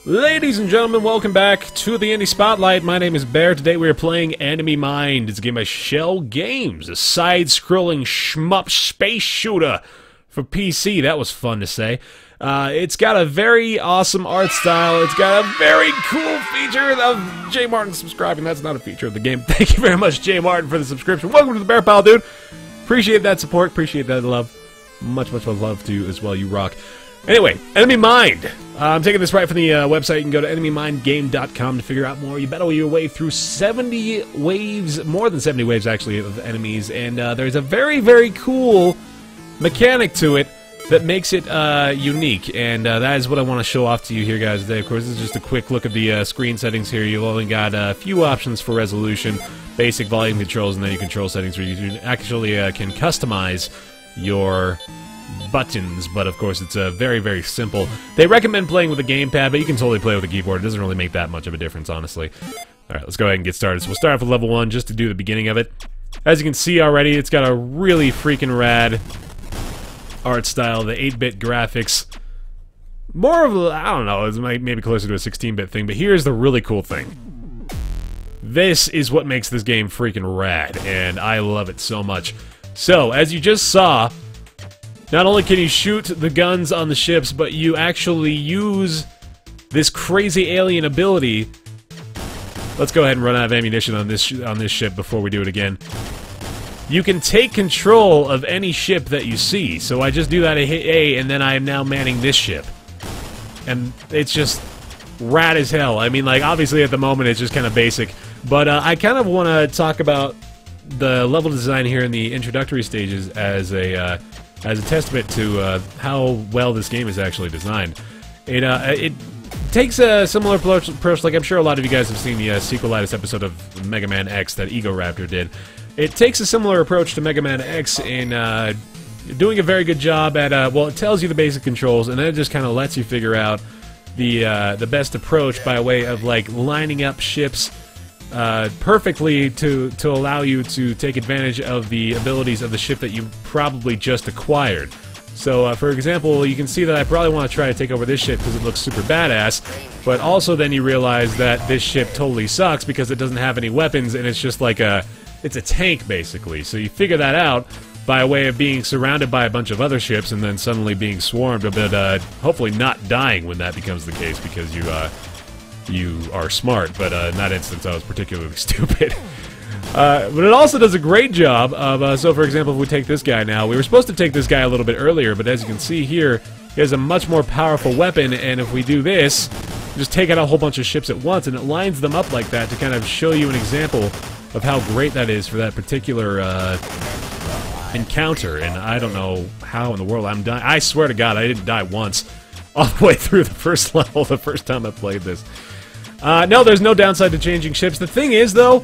Ladies and gentlemen, welcome back to the Indie Spotlight. My name is Baer. Today we are playing Enemy Mine. It's a game by Shell Games, a side-scrolling shmup space shooter for PC. That was fun to say. It's got a very awesome art style. It's got a very cool feature of J. Martin subscribing. That's not a feature of the game. Thank you very much, J. Martin, for the subscription. Welcome to the Bear Pile, dude. Appreciate that support. Appreciate that love. Much love to you as well. You rock. Anyway, Enemy Mine. I'm taking this right from the website. You can go to enemymindgame.com to figure out more. You battle your way through 70 waves, more than 70 waves actually, of enemies, and there's a very cool mechanic to it that makes it unique, and that is what I want to show off to you here, guys, today. Of course, this is just a quick look at the screen settings here. You've only got a few options for resolution, basic volume controls, and then your control settings where you actually can customize your buttons, but of course it's very simple. They recommend playing with a gamepad, but you can totally play with a keyboard. It doesn't really make that much of a difference, honestly. Alright, let's go ahead and get started. So we'll start off with level 1 just to do the beginning of it. As you can see already, it's got a really freaking rad art style, the 8-bit graphics. More of a, I don't know, it's maybe closer to a 16-bit thing, but here's the really cool thing. This is what makes this game freaking rad, and I love it so much. So, as you just saw, not only can you shoot the guns on the ships, but you actually use this crazy alien ability. Let's go ahead and run out of ammunition on this ship before we do it again. You can take control of any ship that you see. So I just do that, I hit A, and then I am now manning this ship. And it's just rad as hell. I mean, like, obviously at the moment it's just kind of basic, but I kind of want to talk about the level design here in the introductory stages as a testament to how well this game is actually designed. It takes a similar approach, like I'm sure a lot of you guys have seen the sequelitis episode of Mega Man X that Ego Raptor did. It takes a similar approach to Mega Man X in doing a very good job at, well, it tells you the basic controls, and then it just kind of lets you figure out the best approach by way of, like, lining up ships perfectly to allow you to take advantage of the abilities of the ship that you probably just acquired. So, for example, you can see that I probably want to try to take over this ship because it looks super badass, but also then you realize that this ship totally sucks because it doesn't have any weapons and it's just like it's a tank, basically. So you figure that out by way of being surrounded by a bunch of other ships and then suddenly being swarmed, but hopefully not dying when that becomes the case because you are smart, but in that instance I was particularly stupid. But it also does a great job of, so for example, if we take this guy now, we were supposed to take this guy a little bit earlier, but as you can see here, he has a much more powerful weapon, and if we do this, just take out a whole bunch of ships at once, and it lines them up like that to kind of show you an example of how great that is for that particular encounter, and I don't know how in the world I'm dying. I swear to God, I didn't die once all the way through the first level the first time I played this. No, there's no downside to changing ships. The thing is, though,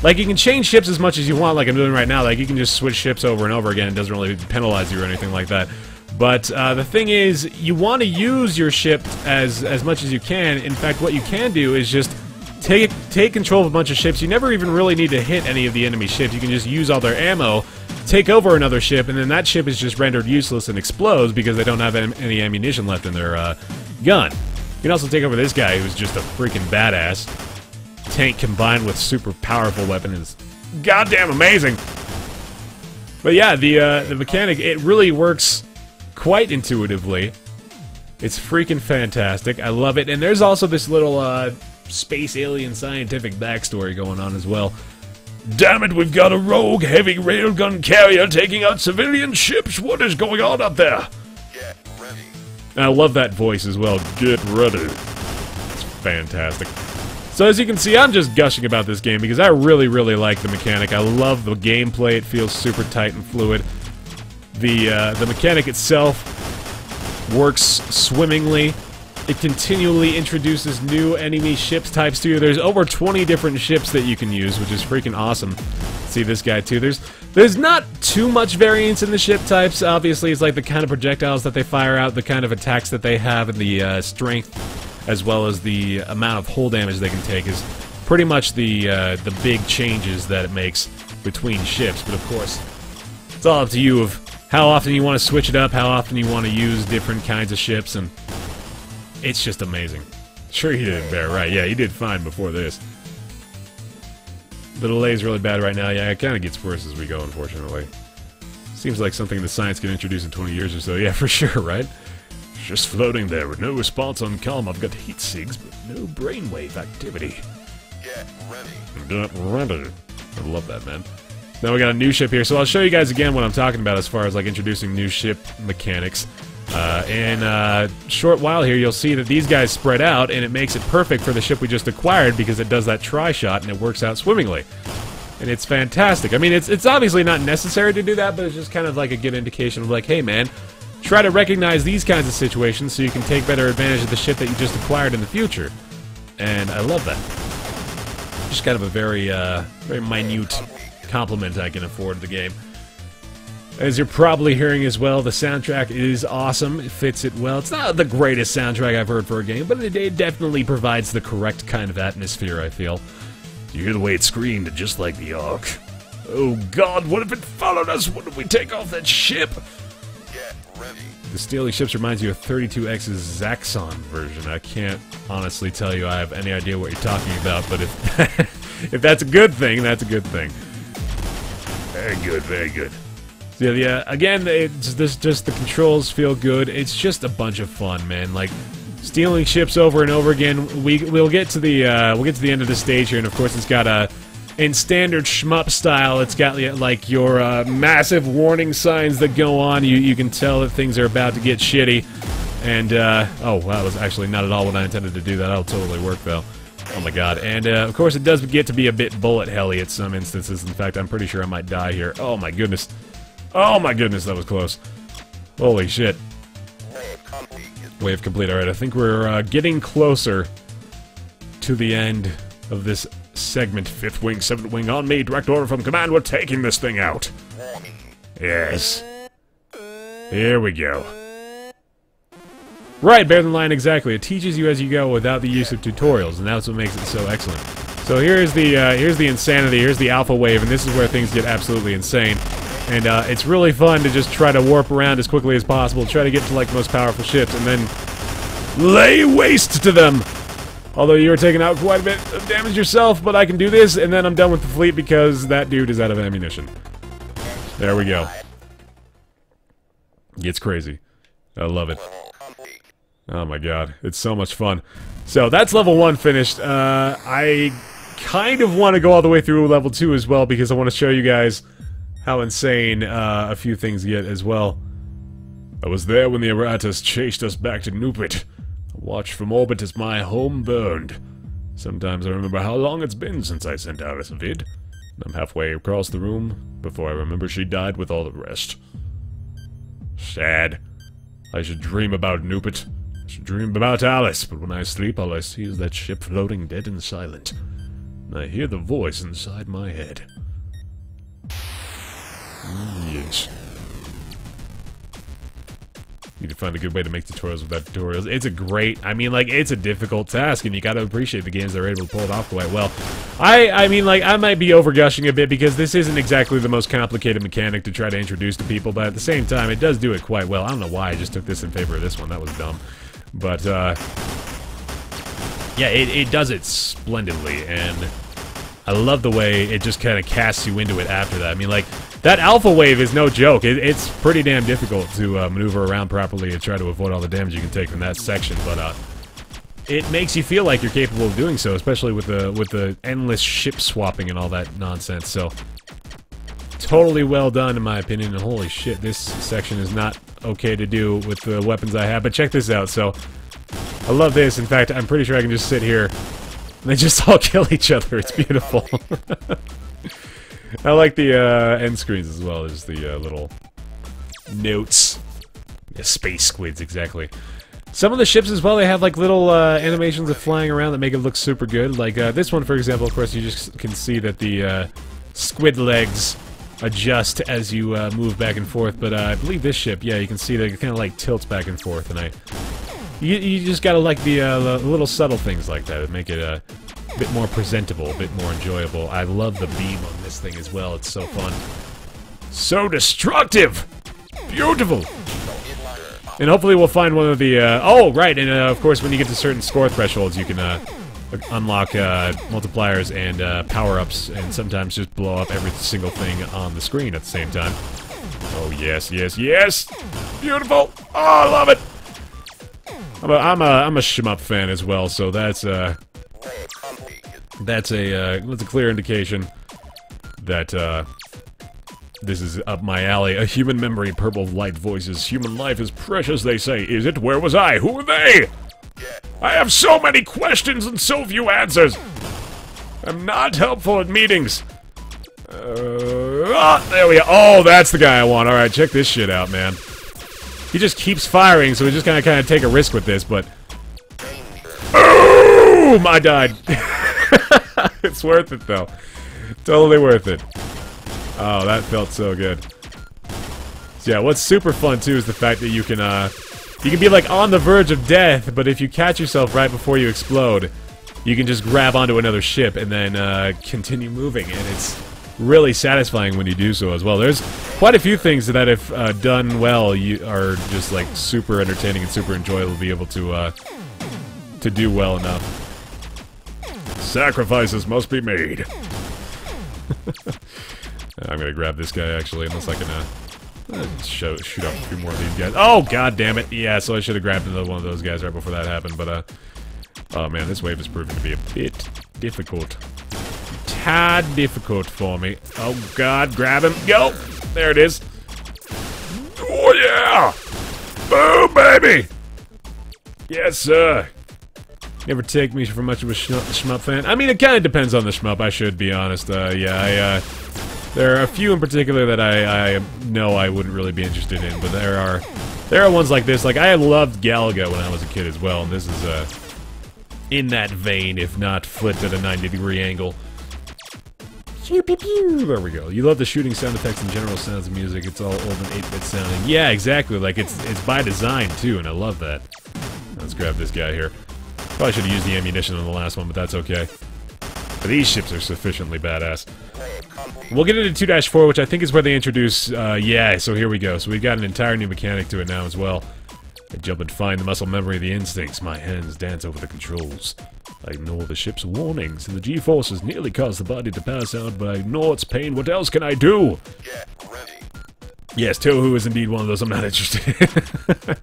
like, you can change ships as much as you want, like I'm doing right now. Like, you can just switch ships over and over again. It doesn't really penalize you or anything like that. But the thing is, you want to use your ship as much as you can. In fact, what you can do is just take control of a bunch of ships. You never even really need to hit any of the enemy ships. You can just use all their ammo, take over another ship, and then that ship is just rendered useless and explodes because they don't have any ammunition left in their gun. You can also take over this guy who's just a freaking badass. Tank combined with super powerful weapon is goddamn amazing. But yeah, the mechanic, it really works quite intuitively. It's freaking fantastic. I love it. And there's also this little space alien scientific backstory going on as well. Damn it, we've got a rogue heavy railgun carrier taking out civilian ships. What is going on up there? Get ready. I love that voice as well. Get ready. It's fantastic. So as you can see, I'm just gushing about this game because I really like the mechanic. I love the gameplay. It feels super tight and fluid. The mechanic itself works swimmingly. It continually introduces new enemy ships types to you. There's over 20 different ships that you can use, which is freaking awesome. See this guy too. There's not too much variance in the ship types. Obviously, it's like the kind of projectiles that they fire out, the kind of attacks that they have, and the strength, as well as the amount of hull damage they can take, is pretty much the big changes that it makes between ships. But of course, it's all up to you of how often you want to switch it up, how often you want to use different kinds of ships, and it's just amazing. Sure he did, Baer, right. Yeah, he did fine before this. The delay's really bad right now. Yeah, it kind of gets worse as we go, unfortunately. Seems like something the science can introduce in 20 years or so. Yeah, for sure, right? Just floating there with no response on calm. I've got heat sigs, but no brainwave activity. Get ready. Get ready. I love that, man. Now we got a new ship here, so I'll show you guys again what I'm talking about as far as like introducing new ship mechanics. In a short while here, you'll see that these guys spread out, and it makes it perfect for the ship we just acquired because it does that tri-shot and it works out swimmingly. And it's fantastic. I mean, it's obviously not necessary to do that, but it's just kind of like a good indication of like, hey man, try to recognize these kinds of situations so you can take better advantage of the ship that you just acquired in the future. And I love that. Just kind of a very, very minute compliment I can afford the game. As you're probably hearing as well, the soundtrack is awesome. It fits it well. It's not the greatest soundtrack I've heard for a game, but it definitely provides the correct kind of atmosphere, I feel. You hear the way it screamed, just like the Ark. Oh god, what if it followed us? What if we take off that ship? Get ready. The steely ships reminds you of 32X's Zaxxon version. I can't honestly tell you I have any idea what you're talking about, but if if that's a good thing, that's a good thing. Very good, very good. So yeah, again, it's just the controls feel good. It's just a bunch of fun, man. Like stealing ships over and over again. We'll get to the end of the stage here, and of course it's got in standard shmup style. It's got like your massive warning signs that go on. You can tell that things are about to get shitty. And oh, well, that was actually not at all what I intended to do. That'll totally work though. Oh my god. And of course it does get to be a bit bullet helly at some instances. In fact, I'm pretty sure I might die here. Oh my goodness. Oh my goodness, that was close. Holy shit. Wave complete. Alright, I think we're getting closer to the end of this segment. 5th wing, 7th wing on me. Direct order from command. We're taking this thing out. Yes. Here we go. Right, bear than line, exactly. It teaches you as you go without the use of tutorials, and that's what makes it so excellent. So here's the insanity, here's the alpha wave, and this is where things get absolutely insane. And it's really fun to just try to warp around as quickly as possible, try to get to like the most powerful ships, and then lay waste to them! Although you're taking out quite a bit of damage yourself, but I can do this, and then I'm done with the fleet because that dude is out of ammunition. There we go. Gets crazy. I love it. Oh my god, it's so much fun. So that's level 1 finished. I kind of want to go all the way through level 2 as well because I want to show you guys how insane a few things get as well. I was there when the apparatus chased us back to Nupit. I watched from orbit as my home burned. Sometimes I remember how long it's been since I sent Alice a vid. I'm halfway across the room before I remember she died with all the rest. Sad. I should dream about Nupit. I should dream about Alice, but when I sleep all I see is that ship floating dead and silent. And I hear the voice inside my head. Yes. Need to find a good way to make tutorials without tutorials. It's a great, I mean, like, it's a difficult task, and you gotta appreciate the games that are able to pull it off quite well. I mean, like, I might be over-gushing a bit, because this isn't exactly the most complicated mechanic to try to introduce to people, but at the same time, it does do it quite well. I don't know why I just took this in favor of this one, that was dumb. But, yeah, it does it splendidly, and I love the way it just kind of casts you into it after that. I mean, like, that alpha wave is no joke. It's pretty damn difficult to maneuver around properly and try to avoid all the damage you can take from that section, but it makes you feel like you're capable of doing so, especially with the endless ship swapping and all that nonsense. So, totally well done in my opinion, and holy shit, this section is not okay to do with the weapons I have, but check this out. So, I love this. In fact, I'm pretty sure I can just sit here and they just all kill each other. It's beautiful. I like the end screens as well as the little notes. Yeah, space squids, exactly. Some of the ships as well, they have like little animations of flying around that make it look super good. Like this one, for example, of course, you just can see that the squid legs adjust as you move back and forth. But I believe this ship, yeah, you can see that it kind of like tilts back and forth. And you just gotta like the little subtle things like that that make it a bit more presentable, a bit more enjoyable. I love the beam on this thing as well. It's so fun. So destructive! Beautiful! And hopefully we'll find one of the, oh, right, and of course when you get to certain score thresholds, you can, unlock, multipliers and, power-ups, and sometimes just blow up every single thing on the screen at the same time. Oh, yes, yes, yes! Beautiful! Oh, I love it! I'm a SHMUP fan as well, so that's a clear indication that, this is up my alley. A human memory, purple light voices. Human life is precious, they say. Is it? Where was I? Who are they? I have so many questions and so few answers. I'm not helpful at meetings. There we go. Oh, that's the guy I want. Alright, check this shit out, man. He just keeps firing, so we just gotta kind of take a risk with this, but... Boom! I died. It's worth it, though. Totally worth it. Oh, that felt so good. So yeah, what's super fun, too, is the fact that you can be, like, on the verge of death, but if you catch yourself right before you explode, you can just grab onto another ship and then, continue moving, and it's really satisfying when you do so as well. There's quite a few things that if done well, you are just, like, super entertaining and super enjoyable to be able to do well enough. Sacrifices must be made. I'm gonna grab this guy, actually, unless I can, shoot off a few more of these guys. Oh, god damn it! Yeah, so I should have grabbed another one of those guys right before that happened, but, oh man, this wave is proving to be a bit difficult. Tad difficult for me. Oh god, grab him. Go! There it is. Oh yeah! Boom, baby! Yes, sir! Never take me for much of a SHMUP fan. I mean, it kind of depends on the SHMUP, I should be honest. Yeah, there are a few in particular that I know I wouldn't really be interested in, but there are ones like this. Like, I loved Galaga when I was a kid as well, and this is, in that vein, if not flipped at a 90-degree angle. Pew, pew, pew. There we go. You love the shooting sound effects and general sounds of music. It's all old and 8-bit sounding. Yeah, exactly. Like, it's by design, too, and I love that. Let's grab this guy here. Probably should have used the ammunition on the last one, but that's okay. But these ships are sufficiently badass. We'll get into 2-4, which I think is where they introduce, yeah, so here we go. So we've got an entire new mechanic to it now as well. I jump and find the muscle memory of the instincts. My hands dance over the controls. I ignore the ship's warnings, and the G-forces nearly cause the body to pass out, but I ignore its pain. What else can I do? Get ready. Yes, Tohu is indeed one of those I'm not interested in.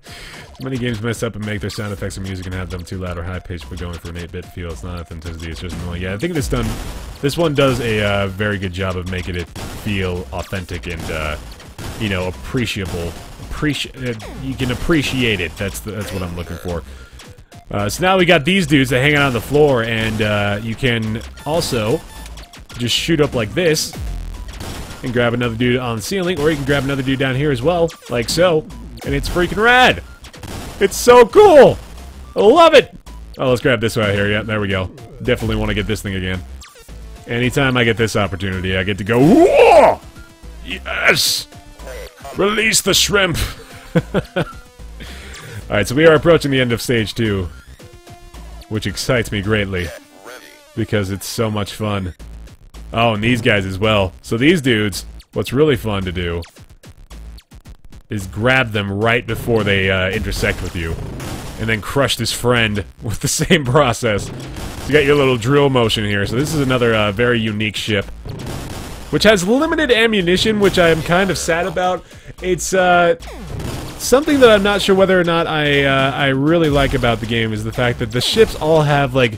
Many games mess up and make their sound effects and music and have them too loud or high-pitched for going for an 8-bit feel. It's not authenticity, it's just annoying. Yeah, I think this one does a very good job of making it feel authentic and, you know, appreciable. You can appreciate it. That's what I'm looking for. So now we got these dudes that hang out on the floor, and you can also just shoot up like this and grab another dude on the ceiling, or you can grab another dude down here as well, like so, and it's freaking rad! It's so cool! I love it! Oh, let's grab this right here. Yeah, there we go. Definitely want to get this thing again. Anytime I get this opportunity, I get to go, whoa! Yes! Release the shrimp! Alright, so we are approaching the end of Stage 2, which excites me greatly, because it's so much fun. Oh, and these guys as well. So these dudes, what's really fun to do is grab them right before they intersect with you, and then crush this friend with the same process. So you got your little drill motion here. So this is another very unique ship, which has limited ammunition, which I am kind of sad about. It's something that I'm not sure whether or not I really like about the game is the fact that the ships all have like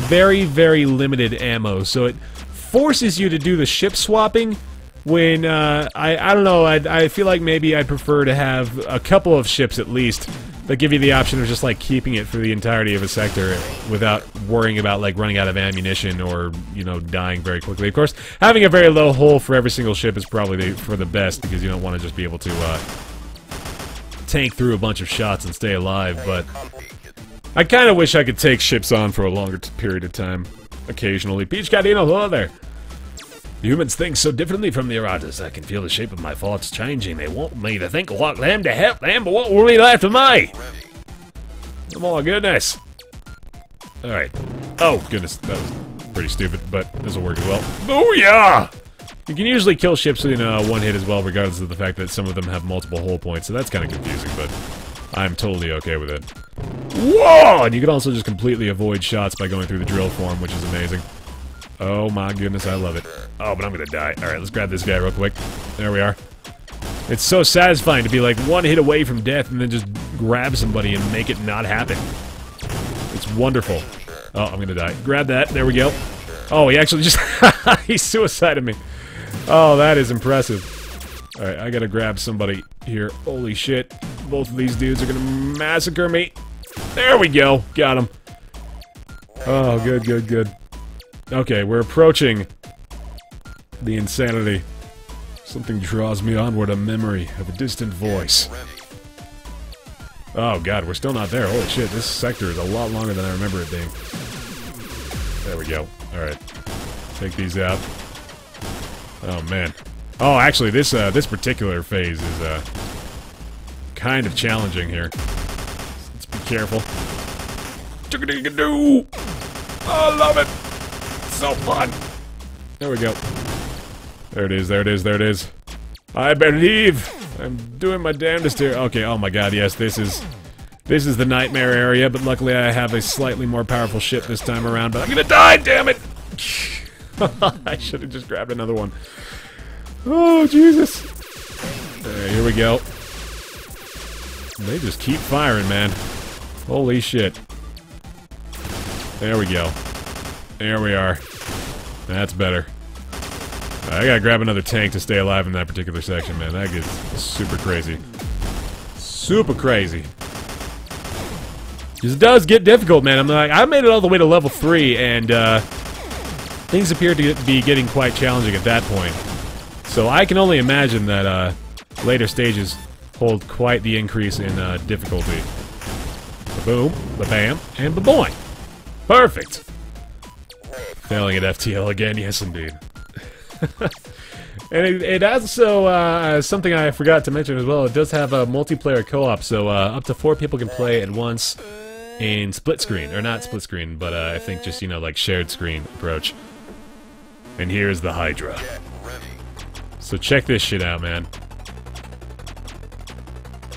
very, very limited ammo. So it forces you to do the ship swapping when, I don't know, I feel like maybe I'd prefer to have a couple of ships at least that give you the option of just like keeping it for the entirety of a sector without worrying about like running out of ammunition or, you know, dying very quickly. Of course, having a very low hull for every single ship is probably for the best, because you don't want to just be able to tank through a bunch of shots and stay alive, but I kind of wish I could take ships on for a longer period of time. Occasionally. Peach Cadino, hello there. The humans think so differently from the Aradas. I can feel the shape of my thoughts changing. They want me to think like them, to help them, but what will be left of me? Oh my goodness. Alright. Oh, goodness. That was pretty stupid, but this will work as well. Booyah! You can usually kill ships in one hit as well, regardless of the fact that some of them have multiple hull points, so that's kind of confusing, but I'm totally okay with it. Whoa! And you can also just completely avoid shots by going through the drill form, which is amazing. Oh my goodness, I love it. Oh, but I'm gonna die. Alright, let's grab this guy real quick. There we are. It's so satisfying to be like one hit away from death and then just grab somebody and make it not happen. It's wonderful. Oh, I'm gonna die. Grab that. There we go. Oh, he actually just... he suicided me. Oh, that is impressive. Alright, I gotta grab somebody here. Holy shit. Both of these dudes are gonna massacre me. There we go. Got him. Oh, good, good, good. Okay, we're approaching the insanity. Something draws me onward, a memory of a distant voice. Oh god, we're still not there. Holy shit, this sector is a lot longer than I remember it being. There we go. Alright. Take these out. Oh man. Oh, actually, this particular phase is kind of challenging here. Let's be careful. Chickadee-ga-doo! Oh, I love it! So fun! There we go. There it is, there it is, there it is. I believe! I'm doing my damnedest here. Okay, oh my god, yes, this is the nightmare area, but luckily I have a slightly more powerful ship this time around, but I'm gonna die, damn it! I should have just grabbed another one. Oh, Jesus! Here we go. They just keep firing, man. Holy shit. There we go. There we are. That's better. I gotta grab another tank to stay alive in that particular section, man. That gets super crazy. Super crazy. It does get difficult, man. I'm like, I made it all the way to level 3, and things appear to be getting quite challenging at that point. So I can only imagine that later stages hold quite the increase in difficulty. Ba-boom, ba-bam, and ba-boing. Perfect. Failing at FTL again, yes indeed. And it also, something I forgot to mention as well, it does have a multiplayer co-op, so up to 4 people can play at once in split screen. Or not split screen, but I think just, you know, like shared screen approach. And here's the Hydra. So check this shit out, man.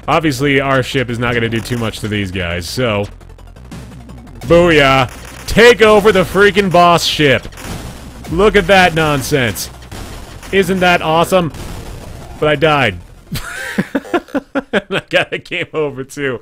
Obviously, our ship is not going to do too much to these guys, so... Booyah! Take over the freaking boss ship! Look at that nonsense! Isn't that awesome? But I died. That guy came over too.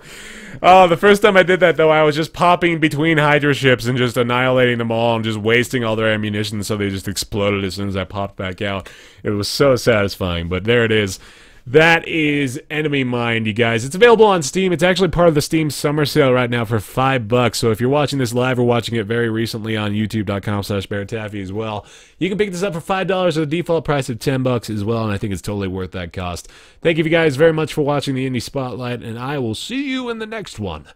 Oh, the first time I did that though, I was just popping between Hydra ships and just annihilating them all and just wasting all their ammunition, so they just exploded as soon as I popped back out. It was so satisfying, but there it is. That is Enemy Mind, you guys. It's available on Steam. It's actually part of the Steam summer sale right now for $5. So if you're watching this live or watching it very recently on youtube.com/BaerTaffy as well, you can pick this up for $5 at the default price of $10 as well, and I think it's totally worth that cost. Thank you guys very much for watching the Indie Spotlight, and I will see you in the next one.